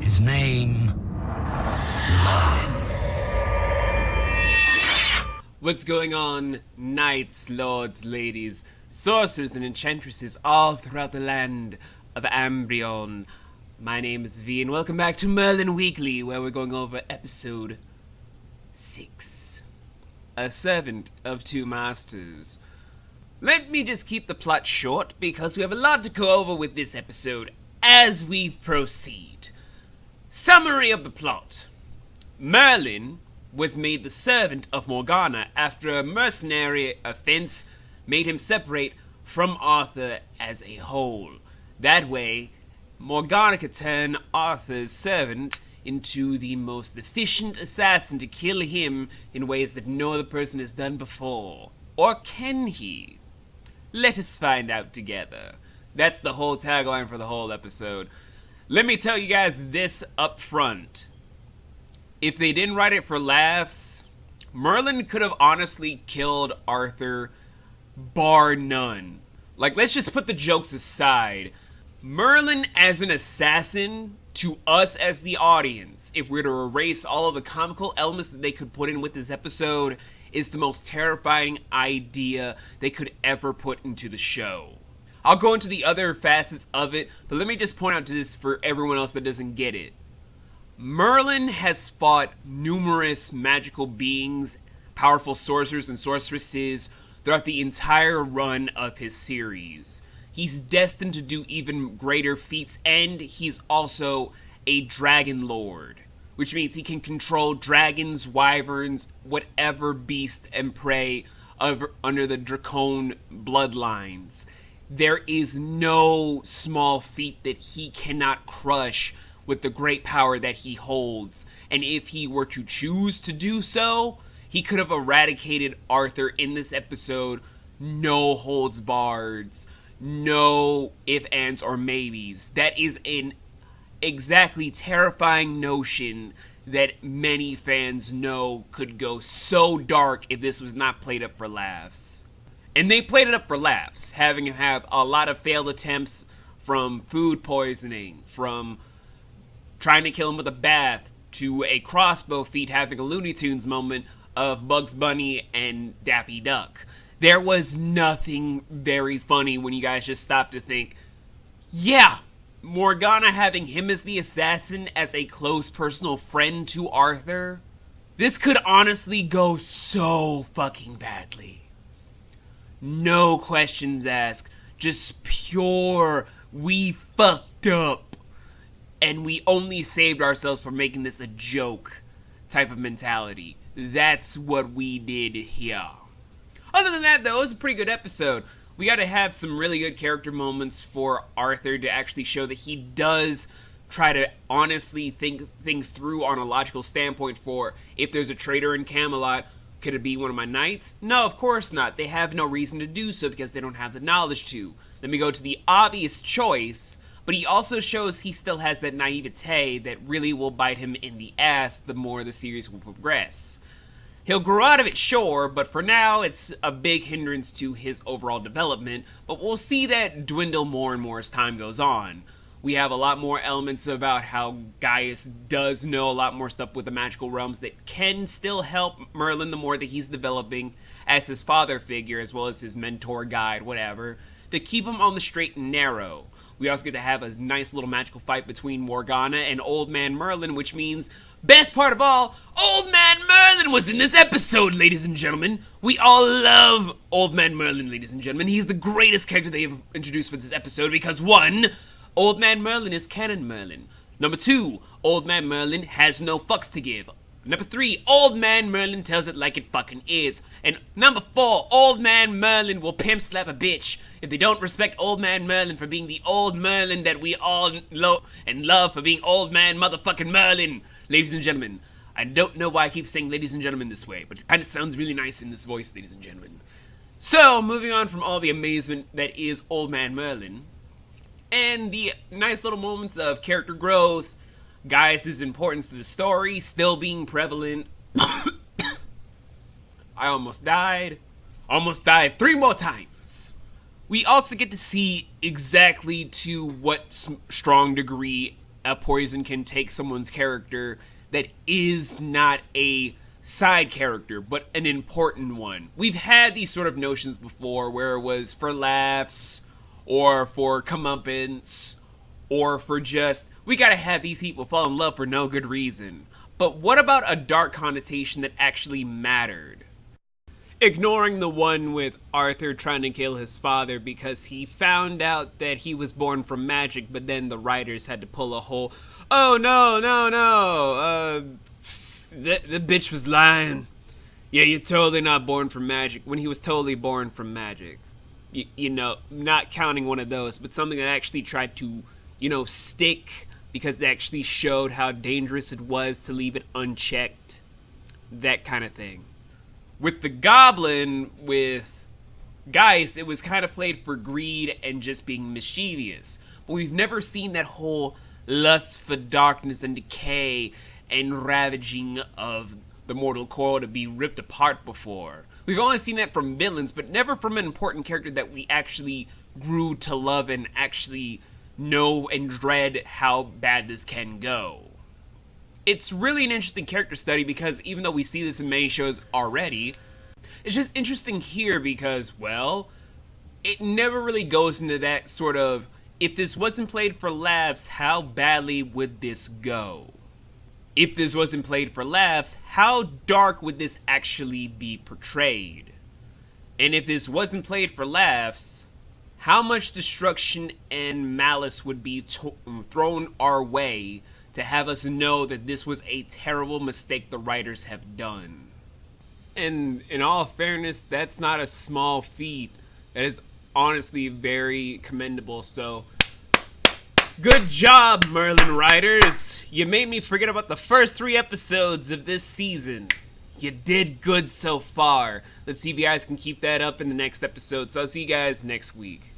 His name, Merlin. What's going on, knights, lords, ladies, sorcerers, and enchantresses all throughout the land of Ambrion? My name is V, and welcome back to Merlin Weekly, where we're going over episode 6. A Servant of Two Masters. Let me just keep the plot short, because we have a lot to go over with this episode as we proceed. Summary of the plot. Merlin was made the servant of Morgana after a mercenary offense made him separate from Arthur as a whole. That way, Morgana could turn Arthur's servant into the most efficient assassin to kill him in ways that no other person has done before. Or can he? Let us find out together. That's the whole tagline for the whole episode. Let me tell you guys this up front. If they didn't write it for laughs, Merlin could have honestly killed Arthur, bar none. Like, let's just put the jokes aside. Merlin as an assassin, to us as the audience, if we're to erase all of the comical elements that they could put in with this episode, is the most terrifying idea they could ever put into the show. I'll go into the other facets of it, but let me just point out to this for everyone else that doesn't get it. Merlin has fought numerous magical beings, powerful sorcerers and sorceresses throughout the entire run of his series. He's destined to do even greater feats, and he's also a dragon lord, which means he can control dragons, wyverns, whatever beast and prey under the Dracone bloodlines. There is no small feat that he cannot crush with the great power that he holds. And if he were to choose to do so, he could have eradicated Arthur in this episode, no holds barred, no ifs, ands, or maybes. That is an exactly terrifying notion that many fans know could go so dark if this was not played up for laughs. And they played it up for laughs, having him have a lot of failed attempts, from food poisoning, from trying to kill him with a bath, to a crossbow feat having a Looney Tunes moment of Bugs Bunny and Daffy Duck. There was nothing very funny when you guys just stopped to think, yeah, Morgana having him as the assassin, as a close personal friend to Arthur, this could honestly go so fucking badly. No questions asked, just pure, we fucked up, and we only saved ourselves from making this a joke type of mentality. That's what we did here. Other than that, though, it was a pretty good episode. We got to have some really good character moments for Arthur to actually show that he does try to honestly think things through on a logical standpoint. For if there's a traitor in Camelot, could it be one of my knights? No, of course not. They have no reason to do so because they don't have the knowledge to. Let me go to the obvious choice, but he also shows he still has that naivete that really will bite him in the ass the more the series will progress. He'll grow out of it, sure, but for now it's a big hindrance to his overall development, but we'll see that dwindle more and more as time goes on. We have a lot more elements about how Gaius does know a lot more stuff with the magical realms that can still help Merlin the more that he's developing as his father figure, as well as his mentor, guide, whatever, to keep him on the straight and narrow. We also get to have a nice little magical fight between Morgana and Old Man Merlin, which means, best part of all, Old Man Merlin was in this episode, ladies and gentlemen. We all love Old Man Merlin, ladies and gentlemen. He's the greatest character they have introduced for this episode because, 1, Old Man Merlin is canon Merlin. Number 2, Old Man Merlin has no fucks to give. Number 3, Old Man Merlin tells it like it fucking is. And number 4, Old Man Merlin will pimp slap a bitch if they don't respect Old Man Merlin for being the old Merlin that we all know and love for being Old Man motherfucking Merlin. Ladies and gentlemen, I don't know why I keep saying ladies and gentlemen this way, but it kind of sounds really nice in this voice, ladies and gentlemen. So, moving on from all the amazement that is Old Man Merlin, and the nice little moments of character growth, Gaius' importance to the story still being prevalent. I almost died 3 more times. We also get to see exactly to what strong degree a poison can take someone's character that is not a side character, but an important one. We've had these sort of notions before where it was for laughs, or for comeuppance, or for just, we gotta have these people fall in love for no good reason. But what about a dark connotation that actually mattered? Ignoring the one with Arthur trying to kill his father because he found out that he was born from magic, but then the writers had to pull a whole, oh no, the bitch was lying. Yeah, you're totally not born from magic, when he was totally born from magic. You know, not counting one of those, but something that actually tried to, stick, because it actually showed how dangerous it was to leave it unchecked. That kind of thing. With the goblin, with Geist, it was kind of played for greed and just being mischievous. But we've never seen that whole lust for darkness and decay and ravaging of the mortal coil to be ripped apart before. We've only seen that from villains, but never from an important character that we actually grew to love and actually know and dread how bad this can go. It's really an interesting character study because even though we see this in many shows already, it's just interesting here because, well, it never really goes into that sort of, if this wasn't played for laughs, how badly would this go? If this wasn't played for laughs, how dark would this actually be portrayed? And if this wasn't played for laughs, how much destruction and malice would be thrown our way to have us know that this was a terrible mistake the writers have done? And in all fairness, that's not a small feat. That is honestly very commendable. So, good job, Merlin writers. You made me forget about the first 3 episodes of this season. You did good so far. Let's see if you guys can keep that up in the next episode. So I'll see you guys next week.